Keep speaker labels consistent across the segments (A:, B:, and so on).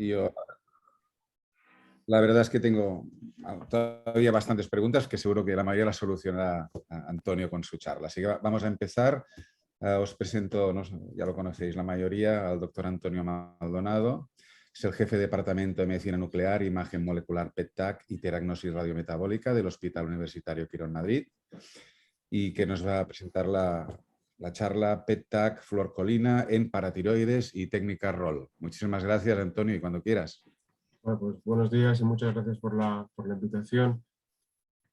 A: Yo, la verdad es que tengo todavía bastantes preguntas que seguro que la mayoría las solucionará Antonio con su charla. Así que vamos a empezar. Os presento, ya lo conocéis la mayoría, al doctor Antonio Maldonado. Es el jefe de Departamento de Medicina Nuclear, Imagen Molecular PET-TAC y Teragnosis Radiometabólica del Hospital Universitario Quirón Madrid, y que nos va a presentar la charla PET-TAC fluorcolina en paratiroides y técnica ROL. Muchísimas gracias, Antonio, y cuando quieras.
B: Bueno, pues buenos días y muchas gracias por la invitación.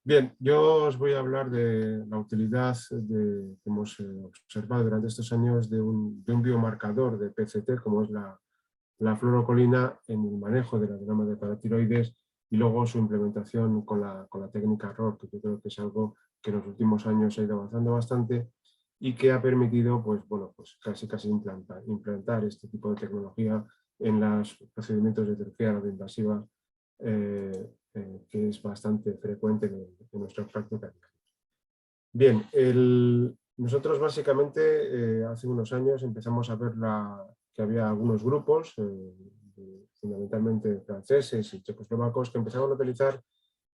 B: Bien, yo os voy a hablar de la utilidad que hemos observado durante estos años de un biomarcador de PCT, como es la fluorocolina, en el manejo del adenoma de paratiroides, y luego su implementación con la técnica ROR, que yo creo que es algo que en los últimos años ha ido avanzando bastante y que ha permitido pues casi implantar este tipo de tecnología en los procedimientos de cirugía radioinvasiva, que es bastante frecuente en nuestra práctica. Bien, nosotros básicamente hace unos años empezamos a ver que había algunos grupos, fundamentalmente franceses y checoslovacos, que empezaron a utilizar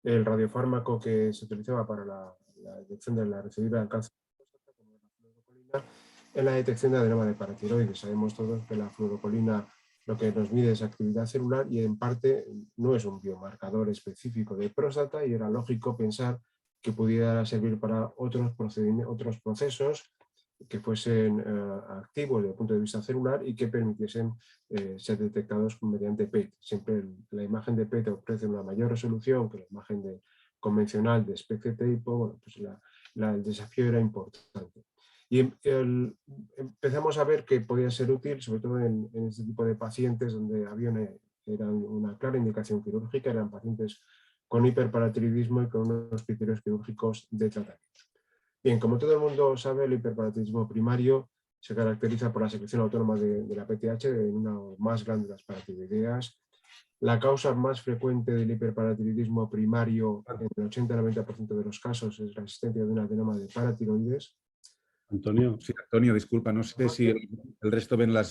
B: el radiofármaco que se utilizaba para la detección de la recidiva del cáncer en la detección de adenoma de paratiroides. Sabemos todos que la fluorocolina lo que nos mide es actividad celular y en parte no es un biomarcador específico de próstata, y era lógico pensar que pudiera servir para otros procesos que fuesen activos desde el punto de vista celular y que permitiesen ser detectados mediante PET. Siempre la imagen de PET ofrece una mayor resolución que la imagen convencional de SPECT tipo. Bueno, pues el desafío era importante. Y empezamos a ver que podía ser útil, sobre todo en este tipo de pacientes donde era una clara indicación quirúrgica, eran pacientes con hiperparatiroidismo y con unos criterios quirúrgicos de tratamiento. Bien, como todo el mundo sabe, el hiperparatiroidismo primario se caracteriza por la secreción autónoma de la PTH en una o más glándulas paratiroideas. La causa más frecuente del hiperparatiroidismo primario en el 80-90% de los casos es la existencia de un adenoma de paratiroides.
A: Antonio, sí, Antonio, disculpa, no sé si el resto ven la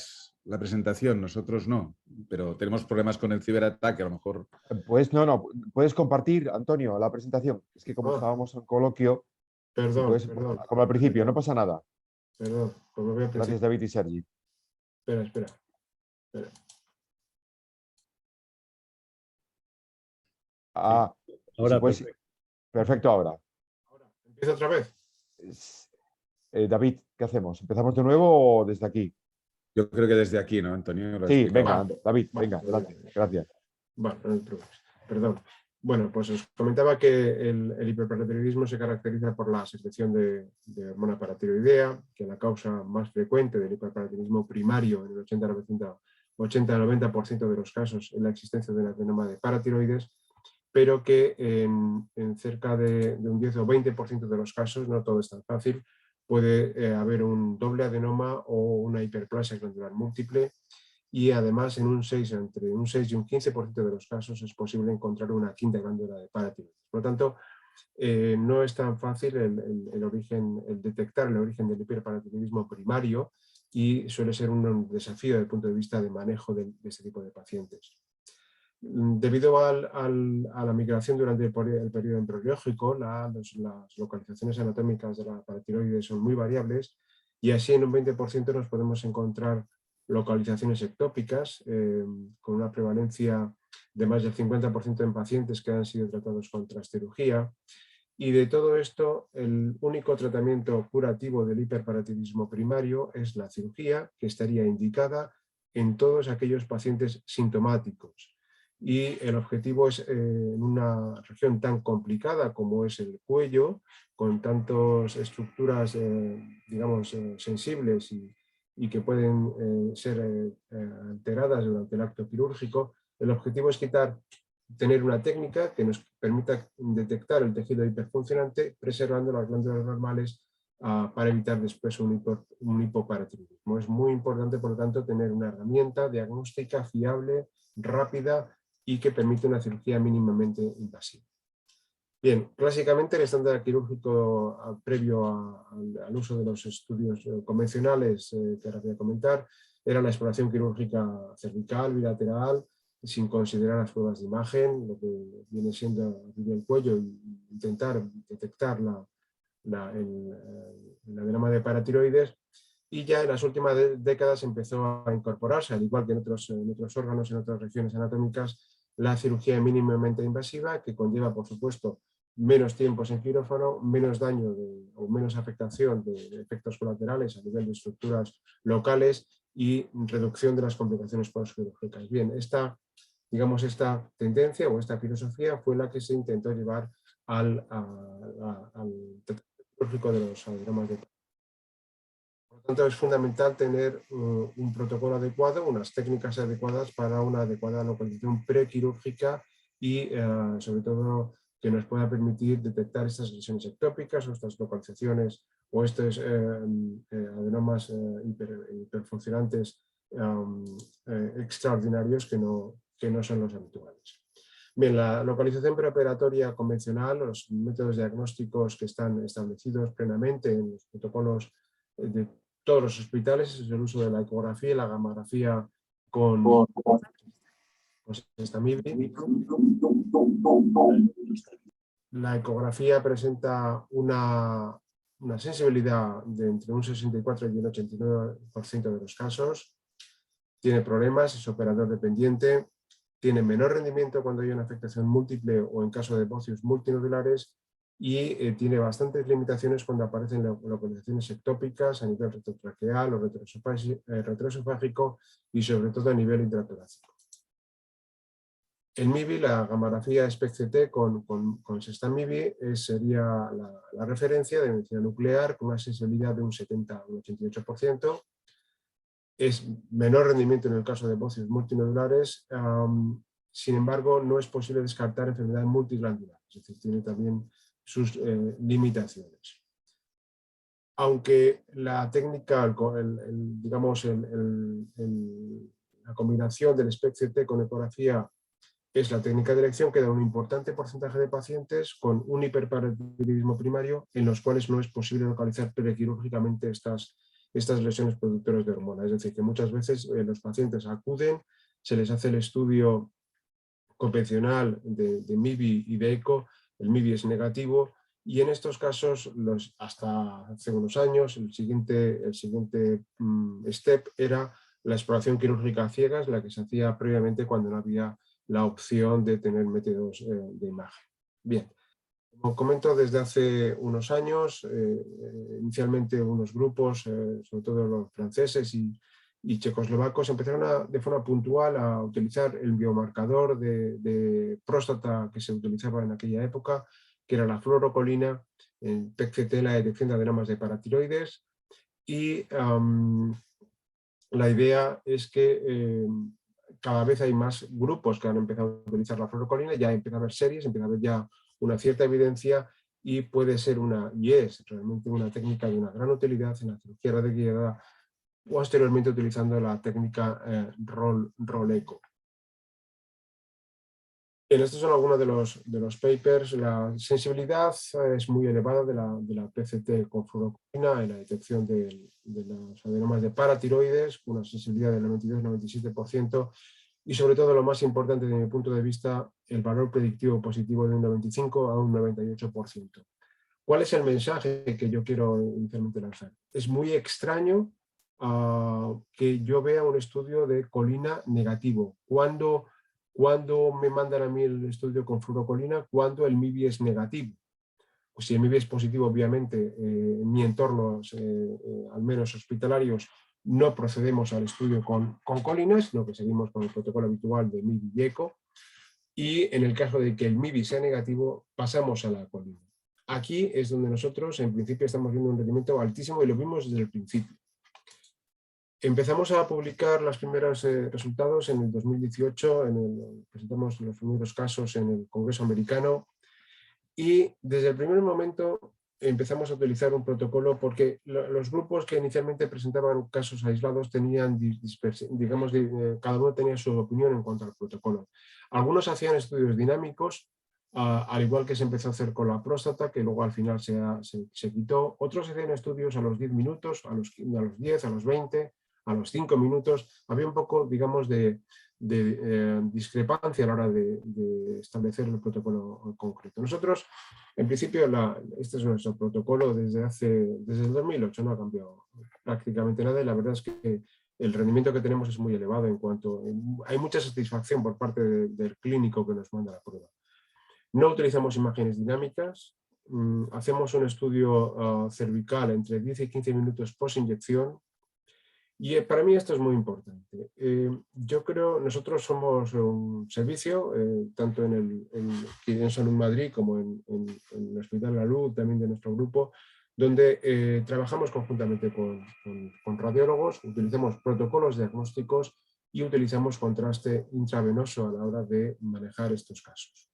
A: presentación, nosotros no, pero tenemos problemas con el ciberataque, a lo mejor.
C: Pues no, puedes compartir, Antonio, la presentación. Es que como estábamos en coloquio,
B: Perdón.
C: como al principio, no pasa nada.
B: Perdón, como veo al principio.
C: Gracias, David y Sergi.
B: Espera.
C: Ah,
A: ahora
C: pues, perfecto ahora.
B: ¿Empieza otra vez?
C: David, ¿qué hacemos? ¿Empezamos de nuevo o desde aquí?
A: Yo creo que desde aquí, ¿no, Antonio?
C: Sí, venga, David, venga, adelante. Gracias.
B: Bueno, no hay problema. Perdón. Bueno, pues os comentaba que el hiperparatiroidismo se caracteriza por la secreción de hormona paratiroidea, que la causa más frecuente del hiperparatiroidismo primario en el 80-90% de los casos es la existencia de un adenoma de paratiroides, pero que en cerca de un 10 o 20% de los casos, no todo es tan fácil, puede haber un doble adenoma o una hiperplasia glandular múltiple, y además entre un 6 y un 15% de los casos es posible encontrar una quinta glándula de paratiroides. Por lo tanto, no es tan fácil el detectar el origen del hiperparatiroidismo primario, y suele ser un desafío desde el punto de vista de manejo de este tipo de pacientes. Debido a la migración durante el periodo embriológico, las localizaciones anatómicas de la paratiroides son muy variables, y así en un 20% nos podemos encontrar localizaciones ectópicas, con una prevalencia de más del 50% en pacientes que han sido tratados con transcirugía. Y de todo esto, el único tratamiento curativo del hiperparatiroidismo primario es la cirugía, que estaría indicada en todos aquellos pacientes sintomáticos. Y el objetivo es, en una región tan complicada como es el cuello, con tantas estructuras, digamos, sensibles y que pueden ser alteradas durante el acto quirúrgico, el objetivo es tener una técnica que nos permita detectar el tejido hiperfuncionante, preservando las glándulas normales, para evitar después un hipoparatiroidismo. Es muy importante, por lo tanto, tener una herramienta diagnóstica fiable, rápida y que permite una cirugía mínimamente invasiva. Bien, clásicamente el estándar quirúrgico previo al uso de los estudios convencionales que ahora voy a comentar era la exploración quirúrgica cervical, bilateral, sin considerar las pruebas de imagen, lo que viene siendo abrir el cuello e intentar detectar el adenoma de paratiroides, y ya en las últimas décadas empezó a incorporarse, al igual que en otros órganos, en otras regiones anatómicas, la cirugía mínimamente invasiva, que conlleva, por supuesto, menos tiempos en quirófano, menos daño o menos afectación de efectos colaterales a nivel de estructuras locales y reducción de las complicaciones postquirúrgicas. Bien, esta tendencia o esta filosofía fue la que se intentó llevar al tratamiento quirúrgico de los adenomas de. Por lo tanto, es fundamental tener un protocolo adecuado, unas técnicas adecuadas para una adecuada localización prequirúrgica y, sobre todo, que nos pueda permitir detectar estas lesiones ectópicas o estas localizaciones o estos adenomas hiperfuncionantes extraordinarios que no son los habituales. Bien, la localización preoperatoria convencional, los métodos diagnósticos que están establecidos plenamente en los protocolos de todos los hospitales, es el uso de la ecografía y la gamografía con SESTA-MIBI. La ecografía presenta una sensibilidad de entre un 64 y un 89% de los casos. Tiene problemas, es operador dependiente, tiene menor rendimiento cuando hay una afectación múltiple o en caso de bocios multinodulares, y tiene bastantes limitaciones cuando aparecen localizaciones ectópicas a nivel retrotraqueal o retroesofágico y sobre todo a nivel intratorácico. En MIBI, la gamografía SPECT-CT con SESTA-MIBI sería la referencia de medicina nuclear con una sensibilidad de un 70 a un 88%. Es menor rendimiento en el caso de bocios multinodulares, sin embargo no es posible descartar enfermedad multiglandular, es decir, tiene también sus limitaciones. Aunque la técnica, la combinación del SPECT-CT con ecografía es la técnica de elección, queda un importante porcentaje de pacientes con un hiperparatiroidismo primario en los cuales no es posible localizar prequirúrgicamente estas lesiones productoras de hormona. Es decir, que muchas veces los pacientes acuden, se les hace el estudio convencional de MIBI y de ECO, el MIBI es negativo, y en estos casos, hasta hace unos años, el siguiente step era la exploración quirúrgica a ciegas, la que se hacía previamente cuando no había la opción de tener métodos de imagen. Bien, como comento, desde hace unos años, inicialmente unos grupos, sobre todo los franceses y checoslovacos, empezaron de forma puntual a utilizar el biomarcador de próstata que se utilizaba en aquella época, que era la fluorocolina, en PET-CT, la detección de adenomas de paratiroides, y la idea es que cada vez hay más grupos que han empezado a utilizar la fluorocolina, ya empieza a haber series, empieza a haber ya una cierta evidencia y puede ser y es realmente una técnica de una gran utilidad en la cirugía radioguiada, posteriormente utilizando la técnica ROL-ECO. Estos son algunos de los papers. La sensibilidad es muy elevada de la PCT con fluorocolina en la detección de los adenomas de paratiroides, con una sensibilidad del 92-97%, y sobre todo, lo más importante desde mi punto de vista, el valor predictivo positivo de un 95 a un 98%. ¿Cuál es el mensaje que yo quiero inicialmente lanzar? Es muy extraño que yo vea un estudio de colina negativo. Cuando me mandan a mí el estudio con fluorocolina, cuando el MIBI es negativo. Pues si el MIBI es positivo, obviamente, en mi entorno, al menos hospitalarios, no procedemos al estudio con colina, sino que seguimos con el protocolo habitual de MIBI y ECO. Y en el caso de que el MIBI sea negativo, pasamos a la colina. Aquí es donde nosotros, en principio, estamos viendo un rendimiento altísimo y lo vimos desde el principio. Empezamos a publicar los primeros resultados en el 2018, presentamos los primeros casos en el Congreso Americano, y desde el primer momento empezamos a utilizar un protocolo porque los grupos que inicialmente presentaban casos aislados tenían, digamos, cada uno tenía su opinión en cuanto al protocolo. Algunos hacían estudios dinámicos, al igual que se empezó a hacer con la próstata, que luego al final se quitó. Otros hacían estudios a los 10 minutos, a los 10, a los 20, a los 5 minutos. Había un poco, digamos, de discrepancia a la hora de establecer el protocolo concreto. Nosotros, en principio, este es nuestro protocolo desde el 2008, no ha cambiado prácticamente nada y la verdad es que el rendimiento que tenemos es muy elevado hay mucha satisfacción por parte del clínico que nos manda la prueba. No utilizamos imágenes dinámicas, hacemos un estudio cervical entre 10 y 15 minutos post-inyección y para mí esto es muy importante. Yo creo, nosotros somos un servicio, tanto en Salud Madrid como en el Hospital La Luz, también de nuestro grupo, donde trabajamos conjuntamente con radiólogos, utilizamos protocolos diagnósticos y utilizamos contraste intravenoso a la hora de manejar estos casos.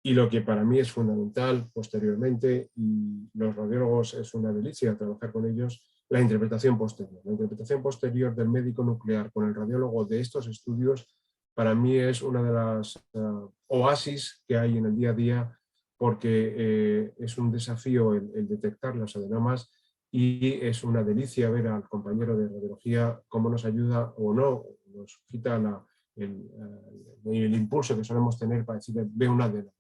B: Y lo que para mí es fundamental posteriormente, y los radiólogos es una delicia trabajar con ellos, la interpretación posterior. La interpretación posterior del médico nuclear con el radiólogo de estos estudios para mí es una de las oasis que hay en el día a día, porque es un desafío el detectar los adenomas y es una delicia ver al compañero de radiología cómo nos ayuda o no, nos quita el impulso que solemos tener para decir ve un adenoma.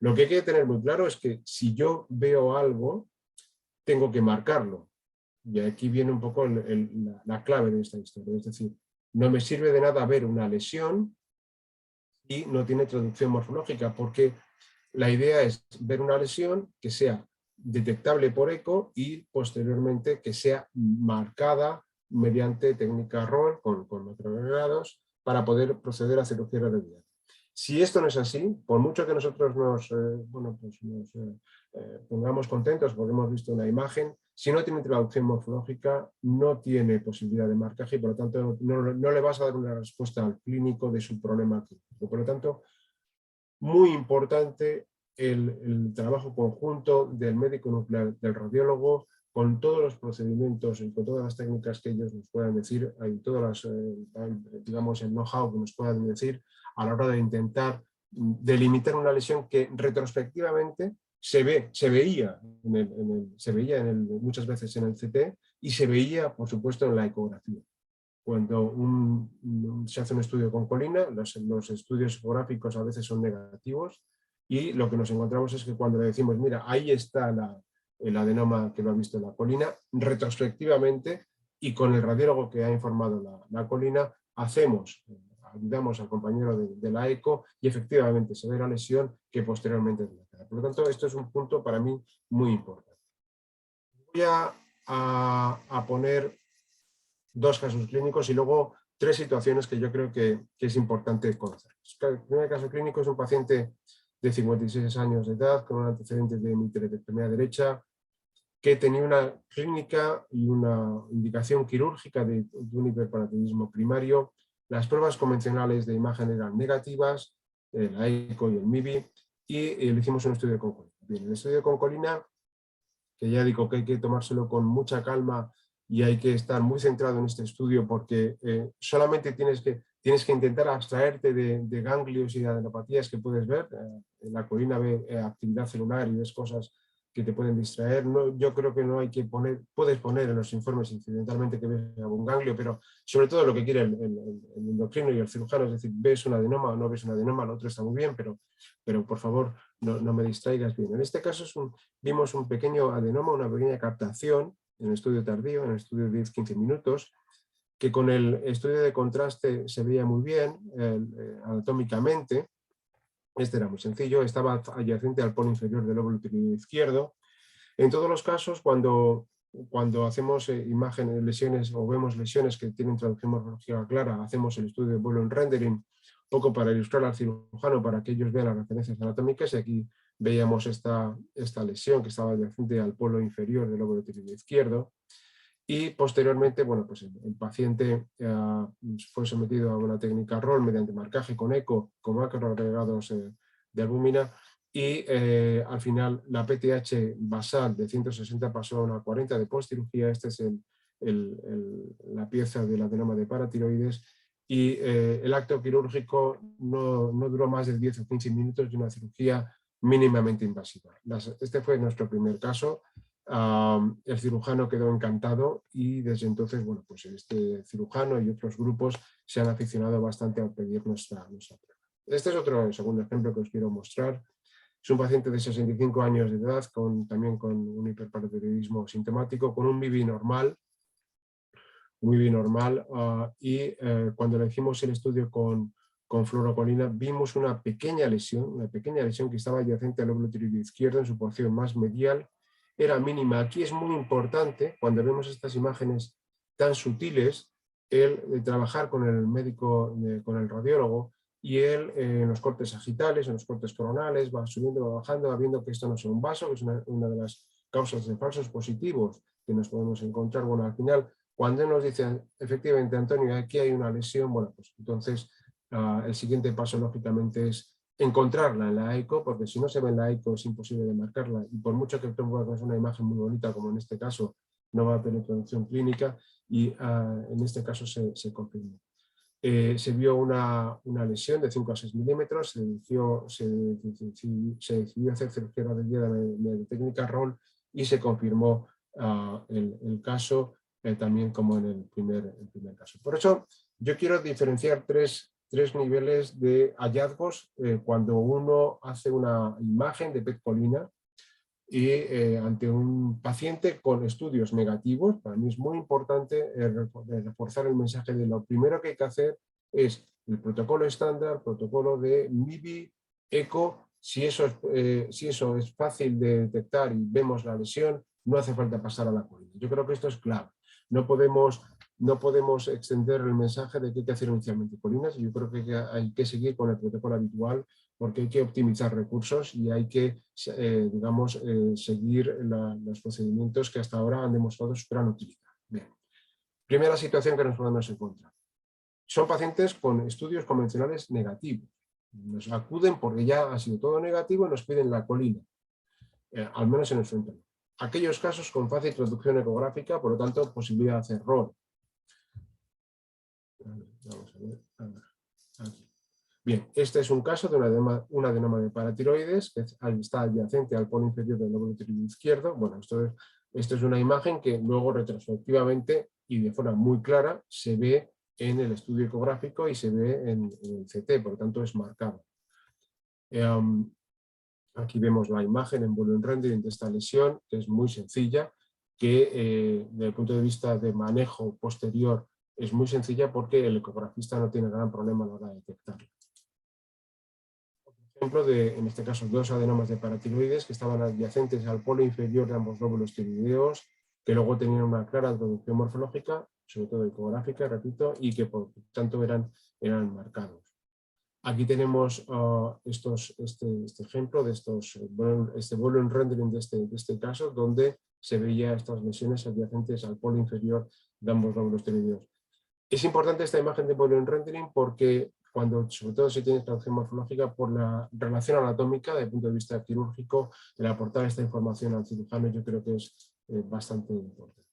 B: Lo que hay que tener muy claro es que si yo veo algo, tengo que marcarlo. Y aquí viene un poco la clave de esta historia. Es decir, no me sirve de nada ver una lesión y no tiene traducción morfológica, porque la idea es ver una lesión que sea detectable por eco y posteriormente que sea marcada mediante técnica ROL con macroagregados para poder proceder a cirugía radiológica. Si esto no es así, por mucho que nosotros nos pongamos contentos porque hemos visto una imagen, si no tiene traducción morfológica, no tiene posibilidad de marcaje y por lo tanto no le vas a dar una respuesta al clínico de su problema clínico. Por lo tanto, muy importante el trabajo conjunto del médico nuclear, del radiólogo, con todos los procedimientos y con todas las técnicas que ellos nos puedan decir, y todas las, digamos, el know-how que nos puedan decir a la hora de intentar delimitar una lesión que retrospectivamente se veía muchas veces en el CT y se veía, por supuesto, en la ecografía. Cuando se hace un estudio con colina, los estudios ecográficos a veces son negativos y lo que nos encontramos es que cuando le decimos, mira, ahí está el adenoma que lo ha visto en la colina, retrospectivamente y con el radiólogo que ha informado la colina, ayudamos al compañero de la eco y efectivamente se ve la lesión que posteriormente es marcada. Por lo tanto, esto es un punto para mí muy importante. Voy a poner 2 casos clínicos y luego 3 situaciones que yo creo que es importante conocer. El primer caso clínico es un paciente de 56 años de edad con un antecedente de mitrectomía derecha que tenía una clínica y una indicación quirúrgica de un hiperparatidismo primario. Las pruebas convencionales de imagen eran negativas, la ECO y el MIBI, y le hicimos un estudio con colina. Bien, el estudio con colina, que ya digo que hay que tomárselo con mucha calma y hay que estar muy centrado en este estudio porque solamente tienes que intentar abstraerte de ganglios y de adenopatías que puedes ver. En la colina ve actividad celular y ves cosas que te pueden distraer. Yo creo que no hay que puedes poner en los informes incidentalmente que ves algún ganglio, pero sobre todo lo que quiere el endocrino y el cirujano, es decir, ves un adenoma o no ves un adenoma, lo otro está muy bien, pero por favor no me distraigas bien. En este caso vimos un pequeño adenoma, una pequeña captación en el estudio tardío, en el estudio de 10-15 minutos, que con el estudio de contraste se veía muy bien anatómicamente. Este era muy sencillo, estaba adyacente al polo inferior del lóbulo tiroideo izquierdo. En todos los casos, cuando hacemos lesiones o vemos lesiones que tienen traducción morfológica clara, hacemos el estudio de vuelo en rendering, poco para ilustrar al cirujano, para que ellos vean las referencias anatómicas, y aquí veíamos esta lesión que estaba adyacente al polo inferior del lóbulo tiroideo izquierdo. Y posteriormente, bueno, pues el paciente fue sometido a una técnica ROL mediante marcaje con eco, con macroagregados de albúmina, y al final la PTH basal de 160 pasó a una 40 de postcirugía. Esta es la pieza del adenoma de paratiroides, y el acto quirúrgico no duró más de 10 o 15 minutos de una cirugía mínimamente invasiva. Este fue nuestro primer caso. El cirujano quedó encantado y desde entonces, bueno, pues este cirujano y otros grupos se han aficionado bastante a pedir nuestra prueba. Este es otro segundo ejemplo que os quiero mostrar. Es un paciente de 65 años de edad, también con un hiperparatiroidismo sintomático, con un MIBI normal, y cuando le hicimos el estudio con fluorocolina vimos una pequeña lesión que estaba adyacente al lóbulo tiroideo izquierdo en su porción más medial. Era mínima. Aquí es muy importante, cuando vemos estas imágenes tan sutiles, el trabajar con el médico, con el radiólogo, y él en los cortes sagitales, en los cortes coronales, va subiendo, va bajando, va viendo que esto no es un vaso, que es una de las causas de falsos positivos que nos podemos encontrar. Bueno, al final, cuando él nos dice, efectivamente, Antonio, aquí hay una lesión, bueno, pues entonces el siguiente paso, lógicamente, es encontrarla en la eco, porque si no se ve en la eco es imposible de marcarla, y por mucho que el tomógrafo es una imagen muy bonita, como en este caso, no va a tener producción clínica, y en este caso se confirmó. Se vio una lesión de 5 a 6 milímetros, se decidió hacer cirugía de técnica ROL y se confirmó el caso también como en el primer caso. Por eso yo quiero diferenciar tres niveles de hallazgos cuando uno hace una imagen de PET-colina y ante un paciente con estudios negativos. Para mí es muy importante reforzar el mensaje de lo primero que hay que hacer es el protocolo estándar, protocolo de MIBI, ECO. Si eso es fácil de detectar y vemos la lesión, no hace falta pasar a la colina. Yo creo que esto es clave. No podemos extender el mensaje de que hay que hacer inicialmente colinas. Yo creo que hay que seguir con el protocolo habitual, porque hay que optimizar recursos y hay que, seguir los procedimientos que hasta ahora han demostrado su gran utilidad. Bien. Primera situación que nos podemos encontrar. Son pacientes con estudios convencionales negativos. Nos acuden porque ya ha sido todo negativo y nos piden la colina, al menos en el frontal. Aquellos casos con fácil traducción ecográfica, por lo tanto, posibilidad de hacer ROL. Vamos a ver. Aquí. Bien, este es un caso de un adenoma de paratiroides que está adyacente al polo inferior del lóbulo tiroideo izquierdo. Bueno, esto es una imagen que luego retrospectivamente y de forma muy clara se ve en el estudio ecográfico y se ve en el CT, por lo tanto es marcado. Aquí vemos la imagen en volumen rendering de esta lesión, que es muy sencilla, que desde el punto de vista de manejo posterior es muy sencilla porque el ecografista no tiene gran problema a la hora de detectarla. Ejemplo de, en este caso, dos adenomas de paratiroides que estaban adyacentes al polo inferior de ambos lóbulos tiroideos, que luego tenían una clara producción morfológica, sobre todo ecográfica, repito, y que por tanto eran marcados. Aquí tenemos este ejemplo de este volume rendering de este caso, donde se veía estas lesiones adyacentes al polo inferior de ambos lóbulos tiroideos. Es importante esta imagen de volume rendering porque sobre todo si tienes traducción morfológica, por la relación anatómica desde el punto de vista quirúrgico, el aportar esta información al cirujano yo creo que es bastante importante.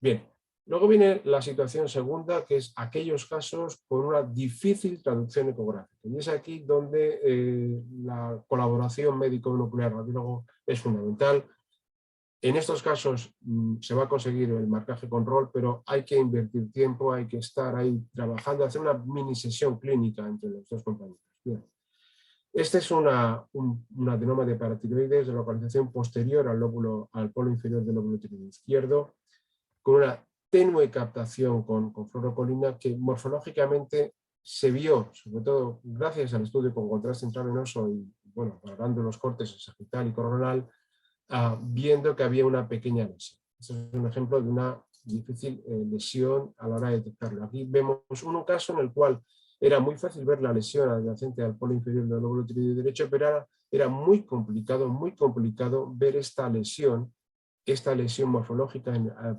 B: Bien, luego viene la situación segunda, que es aquellos casos con una difícil traducción ecográfica. Y es aquí donde la colaboración médico-nuclear-radiólogo es fundamental. En estos casos se va a conseguir el marcaje con ROL, pero hay que invertir tiempo, hay que estar ahí trabajando, hacer una mini sesión clínica entre los dos compañeros. Bien. Este es un adenoma de paratiroides de localización posterior al polo inferior del lóbulo tiroideo izquierdo, con una tenue captación con fluorocolina que morfológicamente se vio, sobre todo gracias al estudio con contraste intravenoso y, bueno, valorando los cortes sagital y coronal, viendo que había una pequeña lesión. Este es un ejemplo de una difícil lesión a la hora de detectarlo. Aquí vemos un caso en el cual era muy fácil ver la lesión adyacente al polo inferior del lóbulo tiroideo derecho, pero era muy complicado ver esta lesión morfológica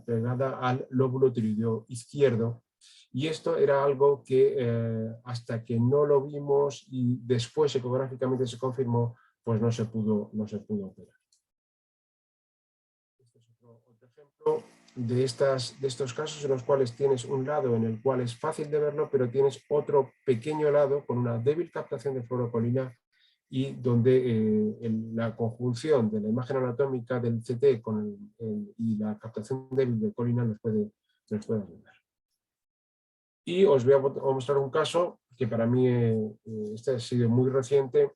B: pegada al lóbulo tiroideo izquierdo. Y esto era algo que hasta que no lo vimos y después ecográficamente se confirmó, pues no se pudo operar. Otro ejemplo de estos casos en los cuales tienes un lado en el cual es fácil de verlo, pero tienes otro pequeño lado con una débil captación de fluorocolina y donde la conjunción de la imagen anatómica del CT y la captación débil de colina nos puede ayudar. Y os voy a mostrar un caso que para mí este ha sido muy reciente,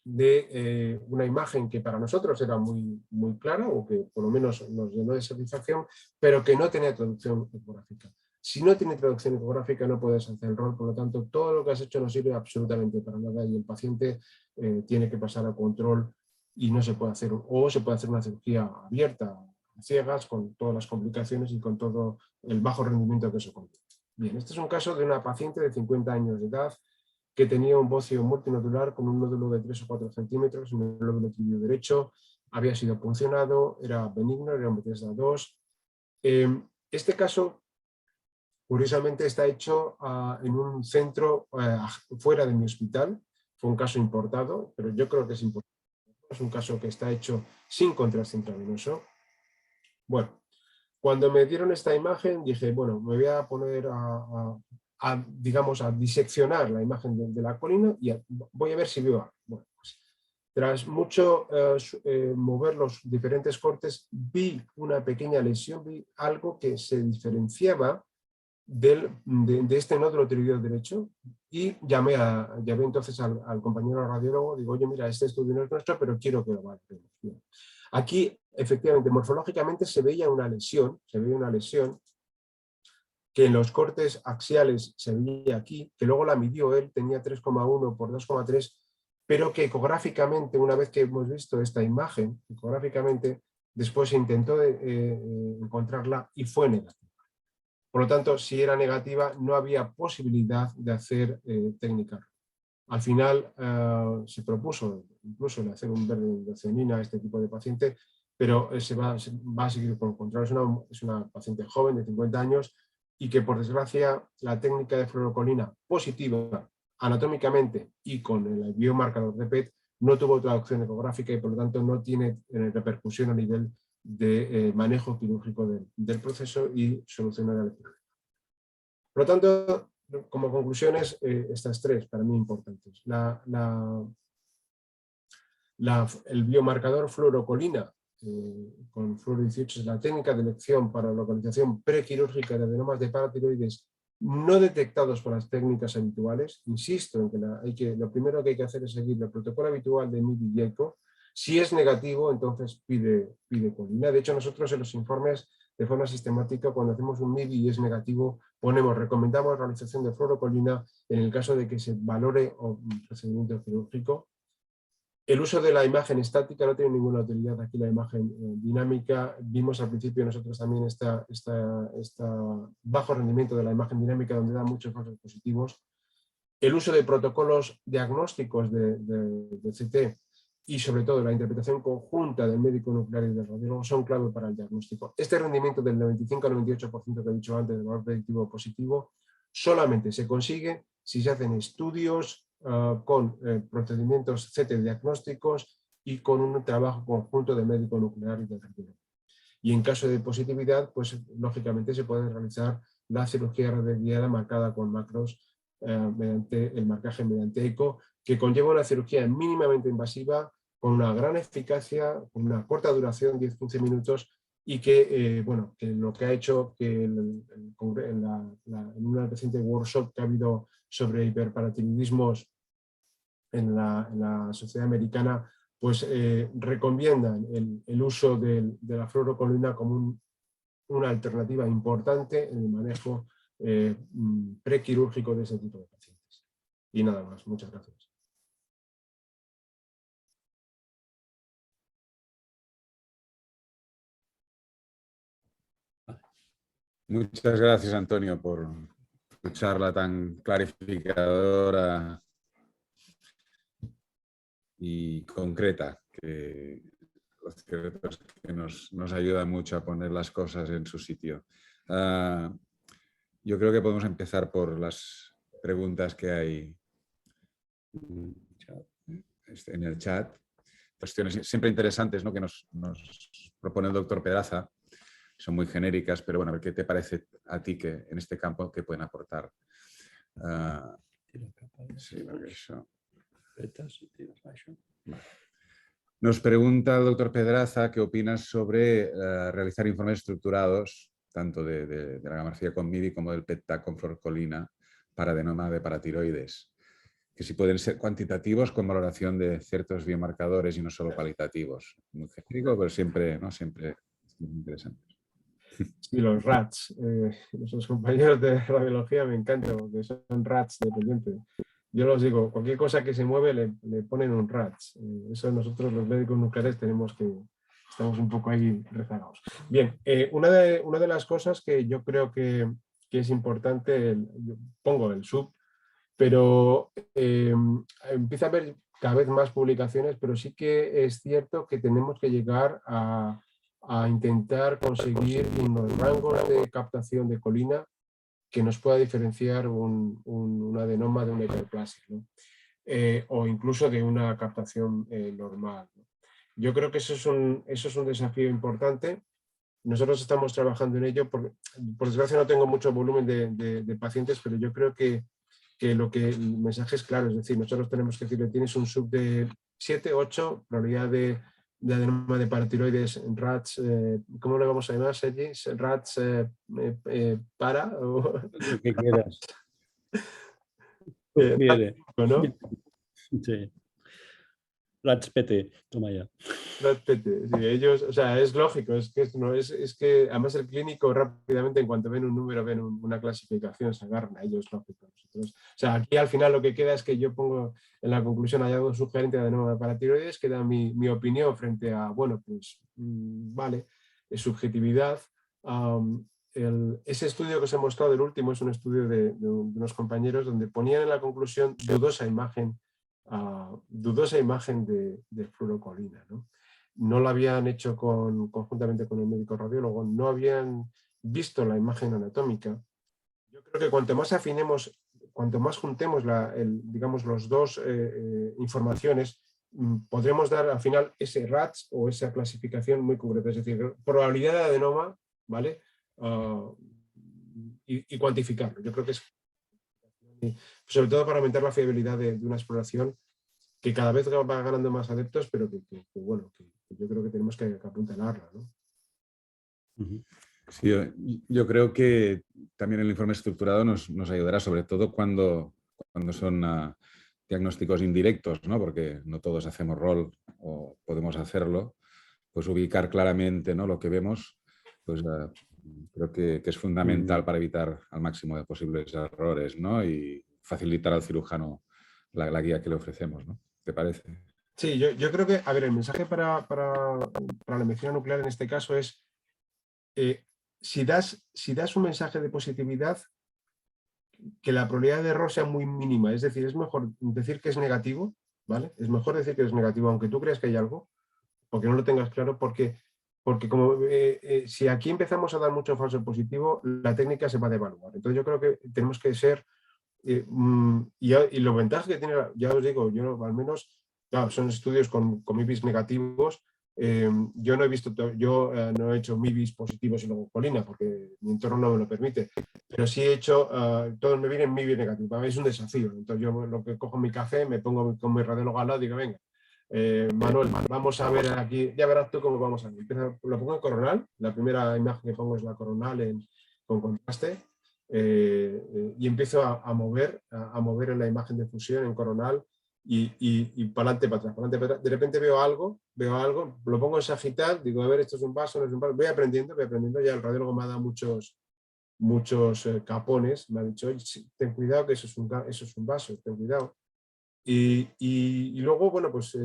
B: de una imagen que para nosotros era muy clara, o que por lo menos nos llenó de satisfacción, pero que no tenía traducción ecográfica. Si no tiene traducción ecográfica no puedes hacer el rol, por lo tanto todo lo que has hecho no sirve absolutamente para nada y el paciente tiene que pasar a control y no se puede hacer, o se puede hacer una cirugía abierta, ciegas, con todas las complicaciones y con todo el bajo rendimiento que eso contiene. Bien, este es un caso de una paciente de 50 años de edad que tenía un bocio multinodular con un nódulo de 3 o 4 centímetros en el lóbulo tibio derecho, había sido puncionado, era benigno, era un Bethesda 2. Este caso, curiosamente, está hecho en un centro fuera de mi hospital, fue un caso importado, pero yo creo que es importante. Es un caso que está hecho sin contraste intravenoso. Bueno, cuando me dieron esta imagen dije, bueno, me voy a poner digamos, a diseccionar la imagen de la colina y voy a ver si veo algo. Bueno, pues, tras mucho mover los diferentes cortes, vi una pequeña lesión, vi algo que se diferenciaba de este nódulo tiroideo derecho y llamé entonces al compañero radiólogo, digo, oye, mira, este estudio no es nuestro, pero quiero que lo valoremos. Aquí, efectivamente, morfológicamente se veía una lesión que en los cortes axiales se veía aquí, que luego la midió él, tenía 3,1 por 2,3, pero que ecográficamente, una vez que hemos visto esta imagen, ecográficamente, después se intentó encontrarla y fue negativa. Por lo tanto, si era negativa, no había posibilidad de hacer técnica. Al final se propuso incluso de hacer un verde de hidroxianina a este tipo de paciente, pero se va a seguir con control. Es una paciente joven de 50 años y que, por desgracia, la técnica de fluorocolina positiva anatómicamente y con el biomarcador de PET no tuvo traducción ecográfica y por lo tanto no tiene repercusión a nivel de manejo quirúrgico del proceso y solucionar el problema. Por lo tanto, como conclusiones, estas tres para mí importantes. El biomarcador fluorocolina con fluoro 18 es la técnica de elección para localización prequirúrgica de adenomas de paratiroides no detectados por las técnicas habituales. Insisto en que lo primero que hay que hacer es seguir el protocolo habitual de MIB y ECO. Si es negativo, entonces pide colina. De hecho, nosotros en los informes, de forma sistemática, cuando hacemos un MIB y es negativo, recomendamos realización de fluorocolina en el caso de que se valore un procedimiento quirúrgico. El uso de la imagen estática no tiene ninguna utilidad. Aquí la imagen dinámica, vimos al principio nosotros también esta bajo rendimiento de la imagen dinámica donde da muchos falsos positivos. El uso de protocolos diagnósticos de CT y sobre todo la interpretación conjunta del médico nuclear y del radiólogo son clave para el diagnóstico. Este rendimiento del 95 al 98% que he dicho antes del valor predictivo positivo solamente se consigue si se hacen estudios con procedimientos CT diagnósticos y con un trabajo conjunto de médico nuclear y del radiólogo. Y en caso de positividad, pues lógicamente se puede realizar la cirugía radiología marcada con macros mediante el marcaje mediante ECO, que conlleva una cirugía mínimamente invasiva, con una gran eficacia, con una corta duración, 10-15 minutos, y que, que lo que ha hecho que en una reciente workshop que ha habido sobre hiperparatiroidismos en la sociedad americana, pues recomiendan el uso de la fluorocolina como una alternativa importante en el manejo prequirúrgico de ese tipo de pacientes. Y nada más, muchas gracias.
A: Muchas gracias, Antonio, por tu charla tan clarificadora y concreta, que lo cierto es que nos ayuda mucho a poner las cosas en su sitio. Yo creo que podemos empezar por las preguntas que hay en el chat. Cuestiones siempre interesantes, ¿no?, que nos propone el doctor Pedraza. Son muy genéricas, pero bueno, a ver qué te parece a ti que en este campo que pueden aportar. Sí, porque eso... Nos pregunta el doctor Pedraza qué opinas sobre realizar informes estructurados, tanto de la gamografía con MIDI como del PET-TAC con fluorocolina para adenoma de paratiroides, que si pueden ser cuantitativos con valoración de ciertos biomarcadores y no solo cualitativos. Muy genérico, pero siempre, ¿no? Siempre interesante.
B: Sí, los RATs. Nuestros compañeros de radiología me encantan porque son RATs dependientes. Yo los digo, cualquier cosa que se mueve le ponen un RATs. Eso nosotros los médicos nucleares estamos un poco ahí rezagados. Bien, una de las cosas que yo creo que es importante, yo pongo el sub, pero empieza a haber cada vez más publicaciones, pero sí que es cierto que tenemos que llegar a intentar conseguir unos rangos de captación de colina que nos pueda diferenciar un adenoma de una hiperplasia, ¿no? O incluso de una captación normal, ¿no? Yo creo que eso es un desafío importante. Nosotros estamos trabajando en ello, por desgracia no tengo mucho volumen de pacientes, pero yo creo que el mensaje es claro, es decir, nosotros tenemos que decirle, tienes un sub de 7, 8, probabilidad de adenoma de paratiroides en RATs, ¿cómo le vamos a llamar, Sergi? RATs para...
D: Lo que quieras.
B: ¿no?
D: Sí. RATS-PT, toma ya.
B: RATs-PT, sí, ellos, o sea, es lógico, es que además el clínico rápidamente en cuanto ven un número, ven una clasificación, se agarran a ellos, lógico. Nosotros, o sea, aquí al final lo que queda es que yo pongo en la conclusión hallazgo sugerente de adenoma de paratiroides, que da mi opinión frente a, bueno, pues vale, es subjetividad. Ese estudio que os he mostrado, el último, es un estudio de unos compañeros donde ponían en la conclusión dudosa imagen de fluorocolina, ¿no? No lo habían hecho conjuntamente con el médico radiólogo, no habían visto la imagen anatómica. Yo creo que cuanto más afinemos, cuanto más juntemos digamos, los dos informaciones, podremos dar al final ese RATS o esa clasificación muy concreta, es decir, probabilidad de adenoma, ¿vale? Y cuantificarlo. Yo creo que es sobre todo para aumentar la fiabilidad de una exploración que cada vez va ganando más adeptos, pero que yo creo que tenemos que apuntalarla, ¿no?
A: Sí, yo creo que también el informe estructurado nos ayudará, sobre todo cuando son diagnósticos indirectos, ¿no? Porque no todos hacemos rol o podemos hacerlo, pues ubicar claramente, ¿no?, lo que vemos, pues creo que es fundamental para evitar al máximo de posibles errores, ¿no? Y facilitar al cirujano la guía que le ofrecemos, ¿no? ¿Te parece?
B: Sí, yo creo que, a ver, el mensaje para la medicina nuclear en este caso es si das un mensaje de positividad, que la probabilidad de error sea muy mínima. Es decir, es mejor decir que es negativo, ¿vale? Es mejor decir que es negativo, aunque tú creas que hay algo, porque no lo tengas claro, porque como si aquí empezamos a dar mucho falso positivo, la técnica se va a devaluar. Entonces yo creo que tenemos que ser, y los ventajas que tiene, ya os digo, yo al menos, claro, son estudios con MIBIS negativos. Yo no he visto, no he hecho MIBIS positivos y luego colina, porque mi entorno no me lo permite, pero sí he hecho, todos me vienen MIBIS negativos. Para mí es un desafío. Entonces yo lo que cojo mi café, me pongo con mi radiólogo al lado y digo, venga, Manuel, vamos a ver aquí, ya verás tú cómo vamos a ver. Lo pongo en coronal, la primera imagen que pongo es la coronal con contraste, y empiezo a mover en la imagen de fusión en coronal y para adelante, para atrás, para adelante, para atrás. De repente veo algo, lo pongo en sagital, digo, a ver, esto es un vaso, no es un vaso, voy aprendiendo, ya el radiólogo me ha dado muchos capones, me ha dicho, oye, ten cuidado que eso es un vaso, ten cuidado. Y luego, bueno, pues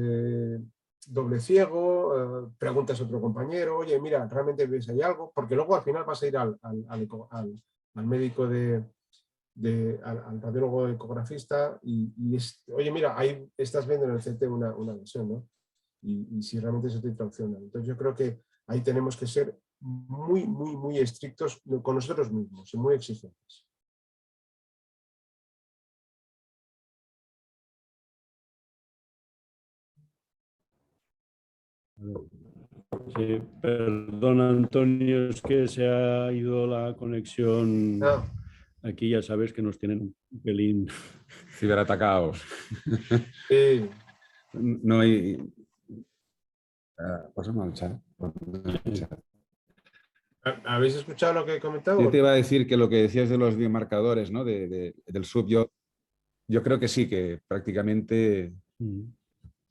B: doble ciego, preguntas a otro compañero, oye, mira, ¿realmente ves ahí algo? Porque luego al final vas a ir al médico al radiólogo ecografista oye, mira, ahí estás viendo en el CT una lesión, ¿no? Y si realmente eso te traducciona. Entonces yo creo que ahí tenemos que ser muy, muy, muy estrictos con nosotros mismos y muy exigentes.
D: Sí, perdona, Antonio, es que se ha ido la conexión. Aquí ya sabes que nos tienen un pelín.
A: Ciberatacados.
B: Sí.
A: No hay... Pásame al chat.
B: ¿Habéis escuchado lo que he comentado?
A: Yo te iba a decir que lo que decías de los biomarcadores, ¿no? Del sub, yo creo que sí, que prácticamente,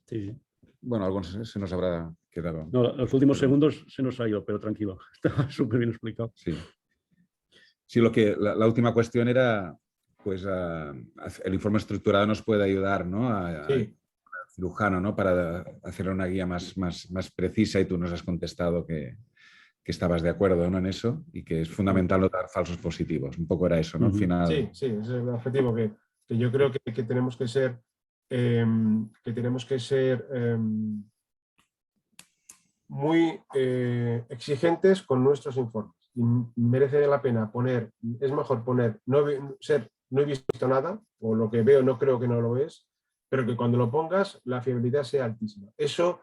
D: Sí.
A: bueno, algunos se nos habrá quedado.
D: No, los últimos
A: Pero-
D: segundos se nos ha ido, pero tranquilo, estaba súper bien explicado.
A: Sí. Sí, la última cuestión era, pues, el informe estructurado nos puede ayudar, ¿no?
B: Sí,
A: Al cirujano, ¿no? Para hacer una guía más precisa, y tú nos has contestado que estabas de acuerdo, ¿no? En eso, y que es fundamental no dar falsos positivos. Un poco era eso, ¿no? Al final.
B: sí, ese es el objetivo que yo creo que tenemos que ser, muy exigentes con nuestros informes. Y merece la pena es mejor poner, no he visto nada, o lo que veo no creo que no lo es, pero que cuando lo pongas la fiabilidad sea altísima. Eso,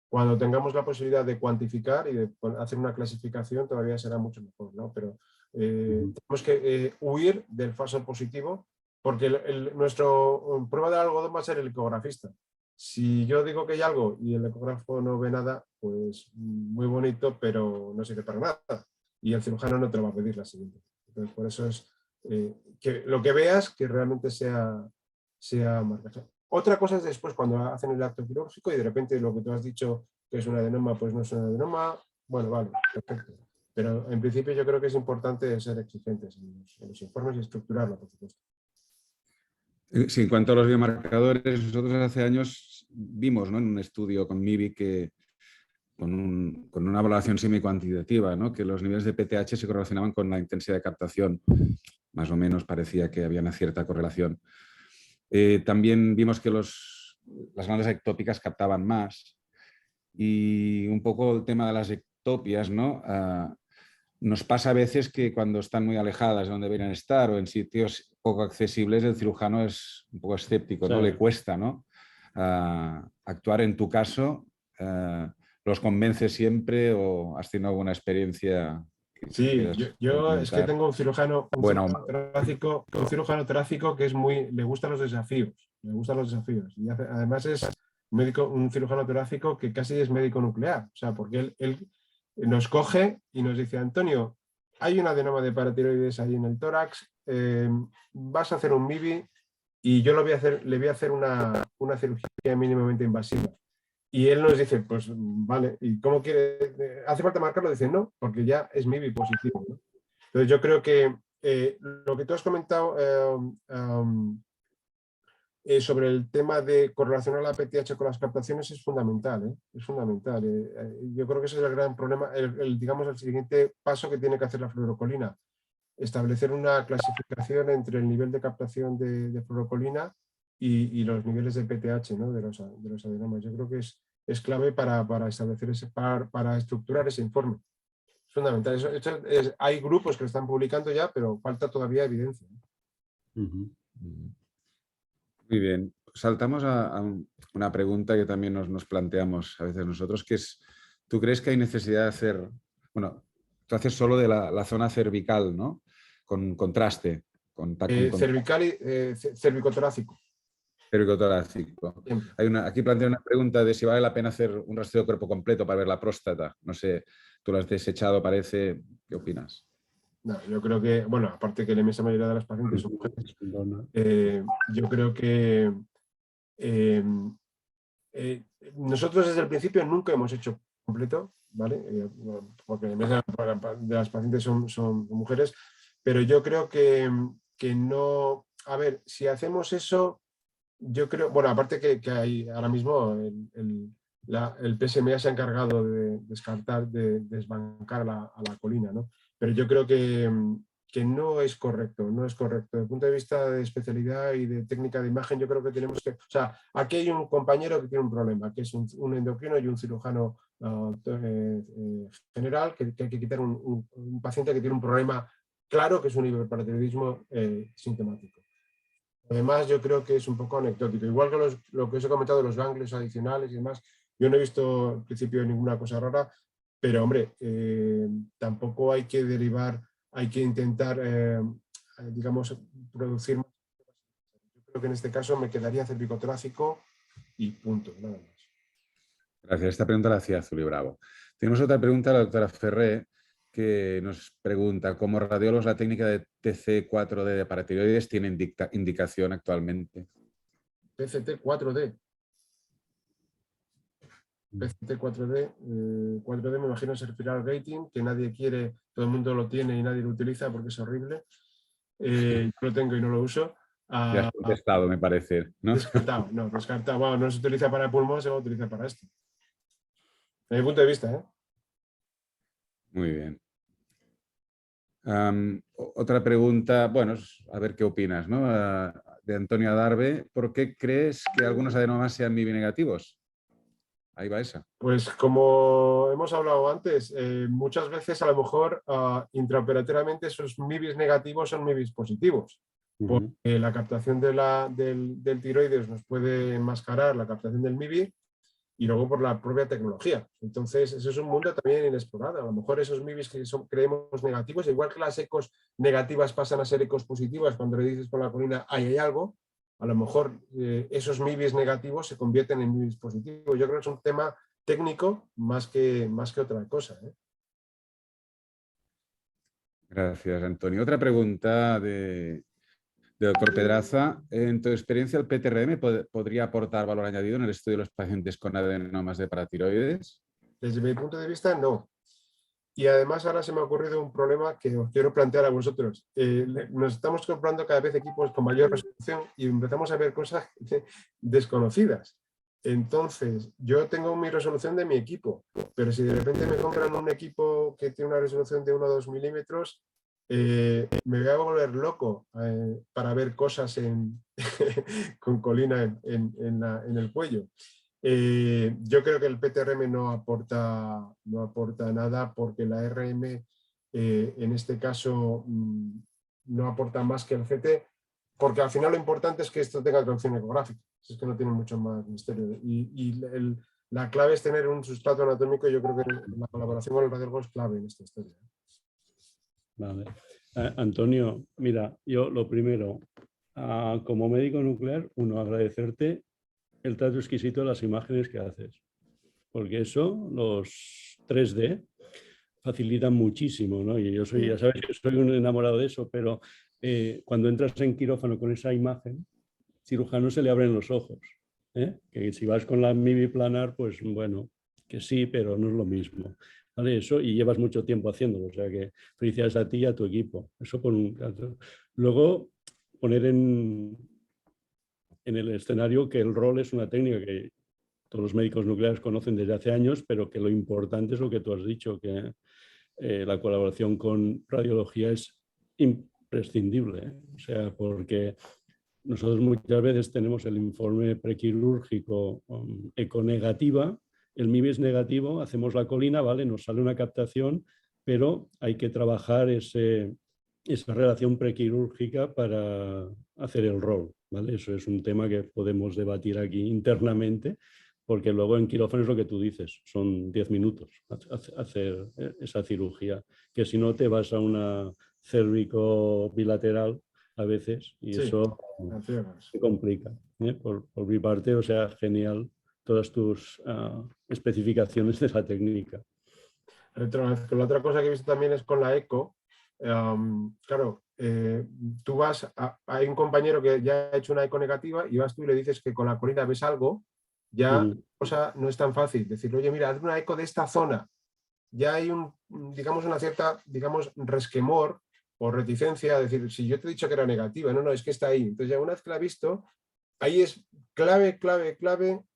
B: cuando tengamos la posibilidad de cuantificar y de hacer una clasificación, todavía será mucho mejor, ¿no? Pero tenemos que huir del falso positivo, porque nuestro prueba de algodón va a ser el ecografista. Si yo digo que hay algo y el ecógrafo no ve nada, pues muy bonito, pero no sirve para nada. Y el cirujano no te lo va a pedir la siguiente. Entonces, por eso es que lo que veas que realmente sea marcado. Otra cosa es después cuando hacen el acto quirúrgico y de repente lo que tú has dicho que es un adenoma, pues no es un adenoma. Bueno, vale, perfecto. Pero en principio yo creo que es importante ser exigentes en los informes y estructurarlo, por supuesto.
A: Sí, en cuanto a los biomarcadores, nosotros hace años vimos, ¿no? En un estudio con MIBI que con una valoración semi-cuantitativa, ¿no? Que los niveles de PTH se correlacionaban con la intensidad de captación. Más o menos parecía que había una cierta correlación. También vimos que las glándulas ectópicas captaban más, y un poco el tema de las ectopias, ¿no? Nos pasa a veces que cuando están muy alejadas de donde deberían estar o en sitios poco accesibles, el cirujano es un poco escéptico, ¿no?
D: Sí.
A: Le cuesta, ¿no? Actuar. En tu caso, ¿los convences siempre o has tenido alguna experiencia que
B: Sí,
A: quieras
B: yo es que
A: comentar?
B: tengo un cirujano
A: Bueno,
B: torácico que es le gustan los desafíos, le gustan los desafíos. Y además es un cirujano torácico que casi es médico nuclear, o sea, porque él nos coge y nos dice: Antonio, hay un adenoma de paratiroides ahí en el tórax, vas a hacer un MIBI y yo le voy a hacer una cirugía mínimamente invasiva. Y él nos dice, pues vale, ¿y cómo quiere? ¿Hace falta marcarlo? Dice, no, porque ya es MIBI positivo, ¿no? Entonces yo creo que lo que tú has comentado sobre el tema de correlacionar la PTH con las captaciones es fundamental, ¿eh? Es fundamental. Yo creo que ese es el gran problema, digamos, el siguiente paso que tiene que hacer la fluorocolina. Establecer una clasificación entre el nivel de captación de fluorocolina y los niveles de PTH, ¿no? de los adenomas. Yo creo que es clave para establecer para estructurar ese informe. Es fundamental. Hay grupos que lo están publicando ya, pero falta todavía evidencia.
A: Muy bien. Saltamos a una pregunta que también nos planteamos a veces nosotros, que es, ¿tú crees que hay necesidad de hacer, bueno, tú haces solo de la zona cervical, ¿no? Con contraste,
B: Cervical y cervicotorácico.
A: cervicotorácico.
B: Siempre.
A: Aquí plantea una pregunta de si vale la pena hacer un rastreo de cuerpo completo para ver la próstata. No sé, tú lo has desechado, parece. ¿Qué opinas?
B: No, yo creo que, bueno, aparte que la inmensa mayoría de las pacientes son mujeres, yo creo que nosotros desde el principio nunca hemos hecho completo, ¿vale? Porque la inmensa de las pacientes son mujeres, pero yo creo que no. A ver, si hacemos eso, yo creo, bueno, aparte que hay ahora mismo el PSMA se ha encargado de desbancar a la colina, ¿no? Pero yo creo que no es correcto, no es correcto. Desde el punto de vista de especialidad y de técnica de imagen, yo creo que tenemos que. O sea, aquí hay un compañero que tiene un problema, que es un endocrino y un cirujano general, que hay que quitar un paciente que tiene un problema claro, que es un hiperparatiroidismo sintomático. Además, yo creo que es un poco anecdótico. Igual que lo que os he comentado de los ganglios adicionales y demás, yo no he visto en principio ninguna cosa rara, pero hombre, tampoco hay que derivar, hay que intentar, digamos, producir. Yo creo que en este caso me quedaría cervicotorácico y punto, nada más.
A: Gracias. Esta pregunta la hacía Zuli Bravo. Tenemos otra pregunta de la doctora Ferré, que nos pregunta, ¿como radiólogos la técnica de TC4D de paratiroides tiene indicación actualmente?
B: PCT 4D. PCT 4D, 4D me imagino es el spiral rating, que nadie quiere, todo el mundo lo tiene y nadie lo utiliza porque es horrible. Yo lo tengo y no lo uso.
A: Ya has contestado, me parece, ¿no?
B: Descartado, no, descartado. Bueno, no se utiliza para el pulmón, se va a utilizar para esto. Desde mi punto de vista, ¿eh?
A: Muy bien. Otra pregunta, bueno, a ver qué opinas, ¿no? De Antonio Adarve, ¿por qué crees que algunos adenomas sean MIB negativos? Ahí va esa.
B: Pues como hemos hablado antes, muchas veces a lo mejor intraoperatoriamente esos MIBs negativos son MIBs positivos. Porque la captación del tiroides nos puede enmascarar la captación del MIB y luego por la propia tecnología. Entonces, eso es un mundo también inexplorado. A lo mejor esos MIBs que creemos negativos, igual que las ecos negativas pasan a ser ecos positivas cuando le dices con la colina hay algo, a lo mejor esos MIBs negativos se convierten en MIBs positivos. Yo creo que es un tema técnico más que otra cosa, ¿eh?
A: Gracias, Antonio. Otra pregunta de doctor Pedraza. En tu experiencia, ¿el PTRM podría aportar valor añadido en el estudio de los pacientes con adenomas de paratiroides?
B: Desde mi punto de vista, no. Y además ahora se me ha ocurrido un problema que os quiero plantear a vosotros. Nos estamos comprando cada vez equipos con mayor resolución y empezamos a ver cosas desconocidas. Entonces, yo tengo mi resolución de mi equipo, pero si de repente me compran un equipo que tiene una resolución de 1 o 2 milímetros, me voy a volver loco para ver cosas con colina en el cuello. Yo creo que el PTRM no aporta nada porque la RM en este caso no aporta más que el CT, porque al final lo importante es que esto tenga traducción ecográfica, es que no tiene mucho más misterio. La clave es tener un sustrato anatómico y yo creo que la colaboración con el radiólogo es clave en esta historia.
D: Vale. Antonio, mira, yo lo primero, como médico nuclear, agradecerte el trato exquisito de las imágenes que haces, porque eso, los 3D, facilitan muchísimo, ¿no? Y yo soy, ya sabes, que soy un enamorado de eso, pero cuando entras en quirófano con esa imagen, cirujano se le abren los ojos, ¿eh? Que si vas con la MIBI planar, pues bueno, que sí, pero no es lo mismo. ¿Vale? Eso, y llevas mucho tiempo haciéndolo, o sea que felicidades a ti y a tu equipo. Eso por un caso. Luego, poner en el escenario que el rol es una técnica que todos los médicos nucleares conocen desde hace años, pero que lo importante es lo que tú has dicho, que la colaboración con radiología es imprescindible, ¿eh? O sea, porque nosotros muchas veces tenemos el informe prequirúrgico econegativa, el MIB es negativo, hacemos la colina, ¿vale? Nos sale una captación, pero hay que trabajar esa relación prequirúrgica para hacer el rol, ¿vale? Eso es un tema que podemos debatir aquí internamente, porque luego en quirófano es lo que tú dices, son 10 minutos hacer esa cirugía, que si no te vas a una cérvico bilateral a veces y sí, eso se complica, ¿eh? Por mi parte, o sea, genial todas tus especificaciones de la técnica.
B: La otra cosa que he visto también es con la eco. Claro, tú vas, hay un compañero que ya ha hecho una eco negativa y vas tú y le dices que con la colina ves algo, ya la cosa no es tan fácil. Decirle, oye, mira, haz una eco de esta zona. Ya hay digamos, una cierta, digamos, resquemor o reticencia a decir, si yo te he dicho que era negativa, no, es que está ahí. Entonces, ya una vez que la he visto, ahí es clave,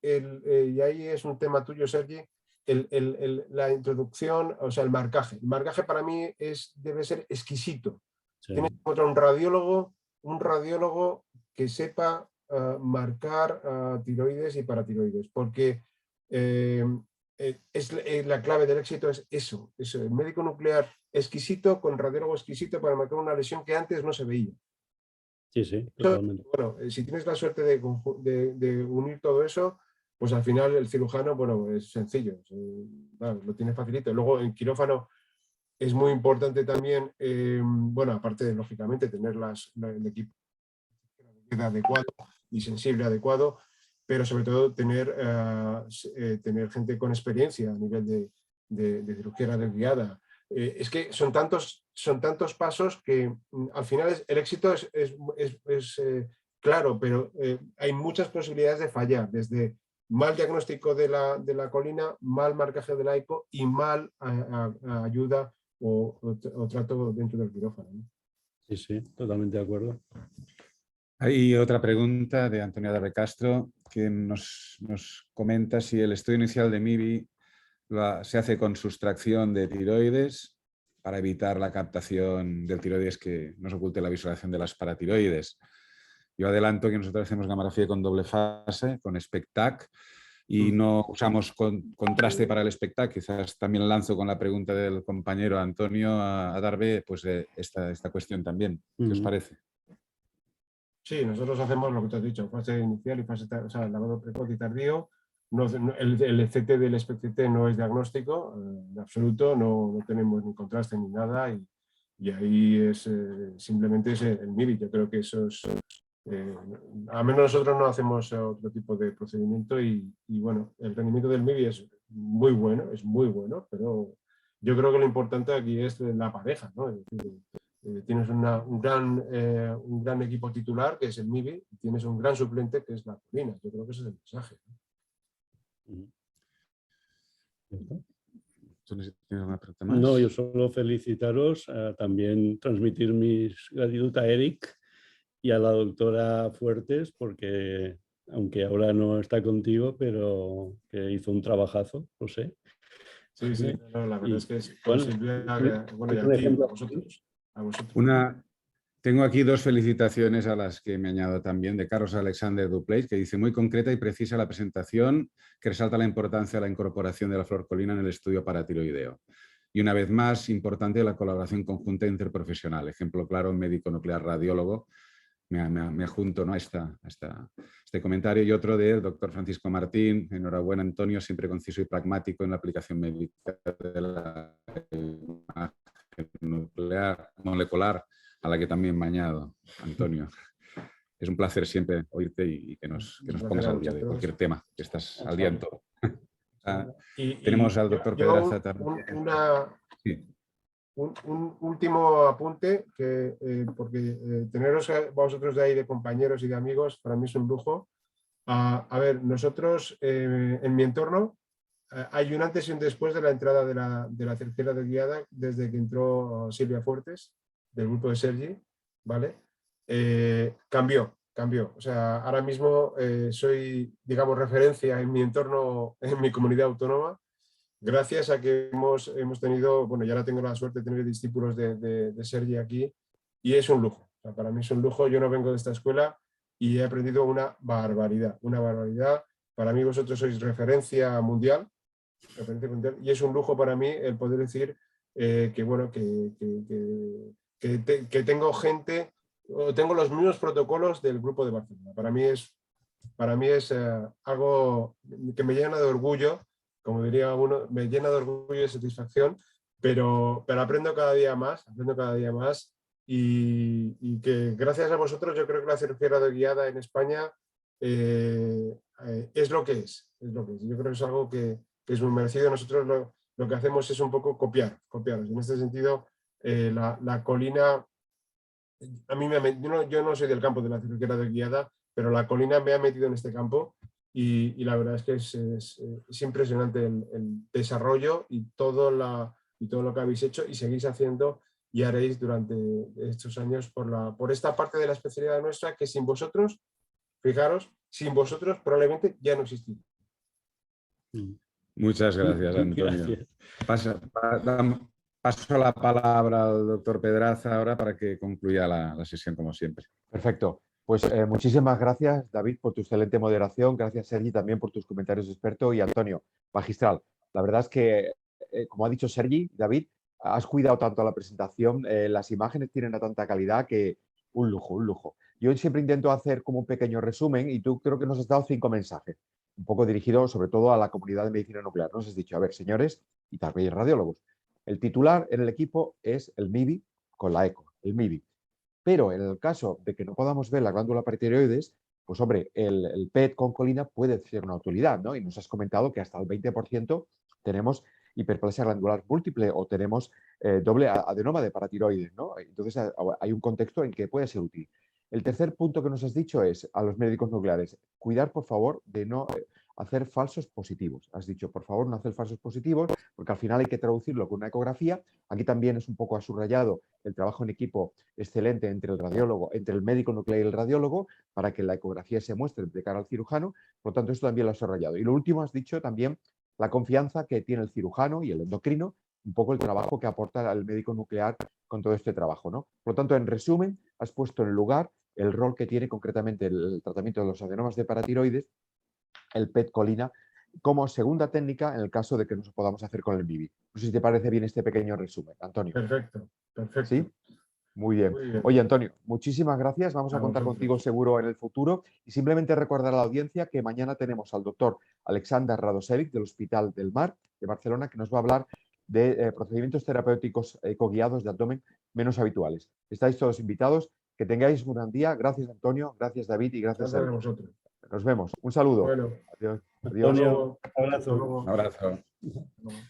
B: y ahí es un tema tuyo, Sergi, la introducción, o sea, el marcaje. El marcaje para mí debe ser exquisito. Sí. Tienes que encontrar un radiólogo que sepa marcar tiroides y paratiroides, porque la clave del éxito es eso, el médico nuclear exquisito con radiólogo exquisito para marcar una lesión que antes no se veía.
D: Sí, sí, totalmente.
B: Bueno, si tienes la suerte de unir todo eso, pues al final el cirujano, bueno, es sencillo, lo tiene facilito. Luego en quirófano es muy importante también, bueno, aparte de lógicamente tener el equipo adecuado y sensible adecuado, pero sobre todo tener gente con experiencia a nivel de cirugía radiología. Es que son tantos pasos que al final el éxito es claro, pero hay muchas posibilidades de fallar, desde mal diagnóstico de la colina, mal marcaje del AICO y mal ayuda o trato dentro del quirófano, ¿no?
D: Sí, sí, totalmente de acuerdo.
A: Hay otra pregunta de Antonio Darbe Castro que nos comenta si el estudio inicial de MIBI se hace con sustracción de tiroides para evitar la captación del tiroides que nos oculte la visualización de las paratiroides. Yo adelanto que nosotros hacemos gamografía con doble fase, con SPECTAC, y no usamos contraste para el SPECTAC. Quizás también lanzo con la pregunta del compañero Antonio a Darbe pues, esta cuestión también. ¿Qué os parece?
B: Sí, nosotros hacemos lo que te has dicho, fase inicial y fase, o sea, lavado precoz y tardío. El CT del SPECT no es diagnóstico, en absoluto, no tenemos ni contraste ni nada y ahí es simplemente es el MIBI. Yo creo que eso es, al menos nosotros no hacemos otro tipo de procedimiento y bueno, el rendimiento del MIBI es muy bueno, pero yo creo que lo importante aquí es la pareja, ¿no? Es decir, tienes un gran equipo titular, que es el MIBI, y tienes un gran suplente, que es la colina. Yo creo que ese es el mensaje, ¿no?
A: ¿Tienes una pregunta más?
D: No, yo solo felicitaros, también transmitir mis gratitud a Eric y a la doctora Fuertes, porque aunque ahora no está contigo, pero que hizo un trabajazo, lo sé.
B: Sí, sí, no, la verdad es que
D: bueno,
B: bueno, y a ti, a vosotros.
A: Tengo aquí dos felicitaciones a las que me añado también, de Carlos Alexander Dupleix, que dice muy concreta y precisa la presentación, que resalta la importancia de la incorporación de la fluorcolina en el estudio paratiroideo. Y una vez más, importante la colaboración conjunta interprofesional. Ejemplo claro, un médico nuclear radiólogo. Me adjunto, ¿no?, a este comentario. Y otro del doctor Francisco Martín. Enhorabuena, Antonio, siempre conciso y pragmático en la aplicación médica de la imagen nuclear, molecular, a la que también me añado, Antonio. Es un placer siempre oírte y que nos pongas al día de cualquier tema, que estás al día en todo. Tenemos al doctor Pedraza también. Sí.
B: Un último apunte, porque teneros a vosotros de ahí de compañeros y de amigos, para mí es un lujo. A ver, nosotros en mi entorno hay un antes y un después de la entrada de la cirugía guiada desde que entró Silvia Fuertes, del grupo de Sergi, ¿vale? Cambió. O sea, ahora mismo soy, digamos, referencia en mi entorno, en mi comunidad autónoma, gracias a que hemos tenido, bueno, ya ahora tengo la suerte de tener discípulos de Sergi aquí y es un lujo. O sea, para mí es un lujo, yo no vengo de esta escuela y he aprendido una barbaridad. Para mí vosotros sois referencia mundial y es un lujo para mí el poder decir que, bueno, que tengo gente, o tengo los mismos protocolos del grupo de Barcelona. Para mí es algo que me llena de orgullo, como diría uno, me llena de orgullo y de satisfacción, pero aprendo cada día más y que gracias a vosotros yo creo que la cirugía radioguiada en España es lo que es. Yo creo que es algo que es muy merecido. Nosotros lo que hacemos es un poco copiaros. En este sentido, la colina, a mí yo no soy del campo de la cirugía radioguiada, pero la colina me ha metido en este campo y la verdad es que es impresionante el desarrollo y todo lo que habéis hecho y seguís haciendo y haréis durante estos años por esta parte de la especialidad nuestra que sin vosotros, fijaros, sin vosotros probablemente ya no existiría.
A: Muchas gracias, Antonio.
D: Gracias.
A: Paso la palabra al doctor Pedraza ahora para que concluya la sesión como siempre.
C: Perfecto. Pues muchísimas gracias, David, por tu excelente moderación. Gracias, Sergi, también por tus comentarios de experto. Y Antonio, magistral. La verdad es que, como ha dicho Sergi, David, has cuidado tanto la presentación. Las imágenes tienen tanta calidad que un lujo, un lujo. Yo siempre intento hacer como un pequeño resumen y tú creo que nos has dado 5 mensajes, un poco dirigidos sobre todo a la comunidad de medicina nuclear. Nos has dicho, a ver, señores y también radiólogos, el titular en el equipo es el MIBI con la ECO, el MIBI. Pero en el caso de que no podamos ver la glándula paratiroides, pues hombre, el PET con colina puede ser una utilidad, ¿no? Y nos has comentado que hasta el 20% tenemos hiperplasia glandular múltiple o tenemos doble adenoma de paratiroides, ¿no? Entonces hay un contexto en que puede ser útil. El tercer punto que nos has dicho es a los médicos nucleares, cuidar por favor de no hacer falsos positivos. Has dicho, por favor, no hacer falsos positivos, porque al final hay que traducirlo con una ecografía. Aquí también es un poco subrayado el trabajo en equipo excelente entre el radiólogo, entre el médico nuclear y el radiólogo, para que la ecografía se muestre de cara al cirujano. Por lo tanto, esto también lo has subrayado. Y lo último, has dicho también la confianza que tiene el cirujano y el endocrino, un poco el trabajo que aporta el médico nuclear con todo este trabajo, ¿no? Por lo tanto, en resumen, has puesto en lugar el rol que tiene concretamente el tratamiento de los adenomas de paratiroides, el PET colina, como segunda técnica en el caso de que no podamos hacer con el MIBI. No sé si te parece bien este pequeño resumen, Antonio.
B: Perfecto, perfecto.
C: ¿Sí? Muy bien.
B: Muy bien.
C: Oye, Antonio, muchísimas gracias. Vamos a contar contigo seguro en el futuro. Y simplemente recordar a la audiencia que mañana tenemos al doctor Alexander Radosevic del Hospital del Mar de Barcelona, que nos va a hablar de procedimientos terapéuticos ecoguiados de abdomen menos habituales. Estáis todos invitados. Que tengáis un gran día. Gracias, Antonio. Gracias, David. Y gracias,
B: Gracias a
C: Sergio.
B: vosotros.
C: Nos vemos. Un saludo.
B: Bueno,
C: Adiós. Adiós.
D: Antonio, un
B: hasta
D: abrazo.
B: luego.
A: Un abrazo.
B: Hasta luego.